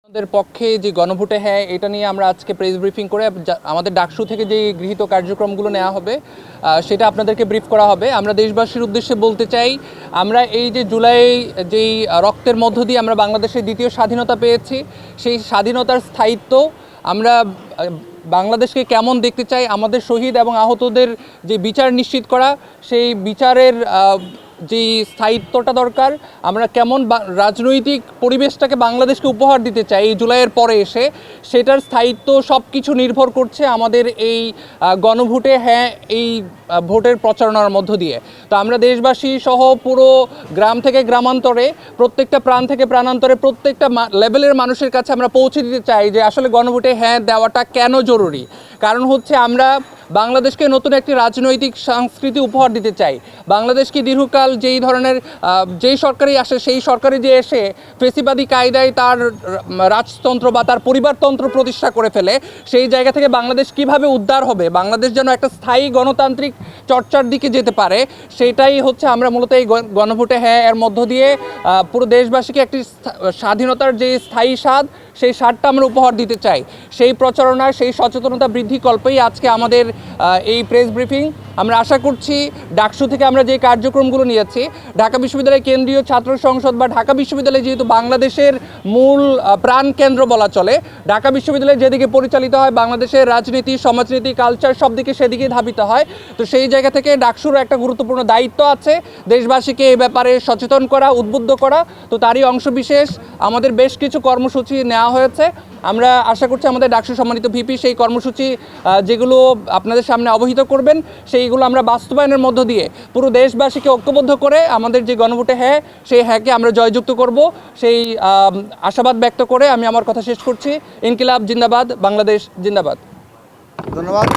আমাদের পক্ষে যে গণভোটে হ্যাঁ এটা নিয়ে আমরা আজকে প্রেস ব্রিফিং করে আমাদের ডাকসু থেকে যে গৃহীত কার্যক্রমগুলো নেওয়া হবে সেটা আপনাদেরকে ব্রিফ করা হবে। আমরা দেশবাসীর উদ্দেশ্যে বলতে চাই, আমরা এই যে জুলাই যেই রক্তের মধ্য দিয়ে আমরা বাংলাদেশের দ্বিতীয় স্বাধীনতা পেয়েছি, সেই স্বাধীনতার স্থায়িত্ব আমরা বাংলাদেশকে কেমন দেখতে চাই, আমাদের শহীদ এবং আহতদের যে বিচার নিশ্চিত করা, সেই বিচারের যেই স্থায়িত্বটা দরকার, আমরা কেমন রাজনৈতিক পরিবেশটাকে বাংলাদেশকে উপহার দিতে চাই এই জুলাইয়ের পরে এসে, সেটার স্থায়িত্ব সব কিছু নির্ভর করছে আমাদের এই গণভোটে হ্যাঁ এই ভোটের প্রচারণার মধ্য দিয়ে। তো আমরা দেশবাসী সহ পুরো গ্রাম থেকে গ্রামান্তরে, প্রত্যেকটা প্রাণ থেকে প্রাণান্তরে, প্রত্যেকটা লেভেলের মানুষের কাছে আমরা পৌঁছে দিতে চাই যে আসলে গণভোটে হ্যাঁ দেওয়াটা কেন জরুরি। কারণ হচ্ছে আমরা বাংলাদেশকে নতুন একটি রাজনৈতিক সংস্কৃতি উপহার দিতে চাই। বাংলাদেশকে দীর্ঘকাল যেই ধরনের যেই সরকারই আসে, সেই সরকারি যে এসে ফেসিবাদী কায়দায় তার রাজতন্ত্র বা তার পরিবারতন্ত্র প্রতিষ্ঠা করে ফেলে, সেই জায়গা থেকে বাংলাদেশ কিভাবে উদ্ধার হবে, বাংলাদেশ যেন একটা স্থায়ী গণতান্ত্রিক চর্চার দিকে যেতে পারে, সেটাই হচ্ছে আমরা মূলত এই গণভোটে হ্যাঁ এর মধ্য দিয়ে পুরো দেশবাসীকে একটি স্বাধীনতার যে স্থায়ী স্বাদ, সেই স্বাদটা আমরা উপহার দিতে চাই। সেই প্রচারণা, সেই সচেতনতা বৃদ্ধি কল্পেই আজকে আমাদের এই প্রেস ব্রিফিং। আমরা আশা করছি ডাকসু থেকে আমরা যে কার্যক্রমগুলো নিয়েছি, ঢাকা বিশ্ববিদ্যালয় কেন্দ্রীয় ছাত্র সংসদ বা ঢাকা বিশ্ববিদ্যালয় যেহেতু বাংলাদেশের মূল প্রাণ কেন্দ্র বলা চলে, ঢাকা বিশ্ববিদ্যালয় যেদিকে পরিচালিত হয় বাংলাদেশের রাজনীতি, সমাজনীতি, কালচার সব দিকে সেদিকে ধাবিত হয়। তো সেই জায়গা থেকে ডাকসুরও একটা গুরুত্বপূর্ণ দায়িত্ব আছে দেশবাসীকে এই ব্যাপারে সচেতন করা, উদ্বুদ্ধ করা। তো তারই অংশবিশেষ আমাদের বেশ কিছু কর্মসূচি নেওয়া হয়েছে। আমরা আশা করছি আমাদের ডাকসু সম্মানিত ভিপি সেই কর্মসূচি যেগুলো আপনাদের সামনে অবহিত করবেন, সেইগুলো আমরা বাস্তবায়নের মধ্য দিয়ে পুরো দেশবাসীকে ঐক্যবদ্ধ করে আমাদের যে গণভোটে হ্যাঁ, সেই হ্যাঁকে আমরা জয়যুক্ত করব, সেই আশাবাদ ব্যক্ত করে আমি আমার কথা শেষ করছি। ইনকিলাব জিন্দাবাদ, বাংলাদেশ জিন্দাবাদ। ধন্যবাদ।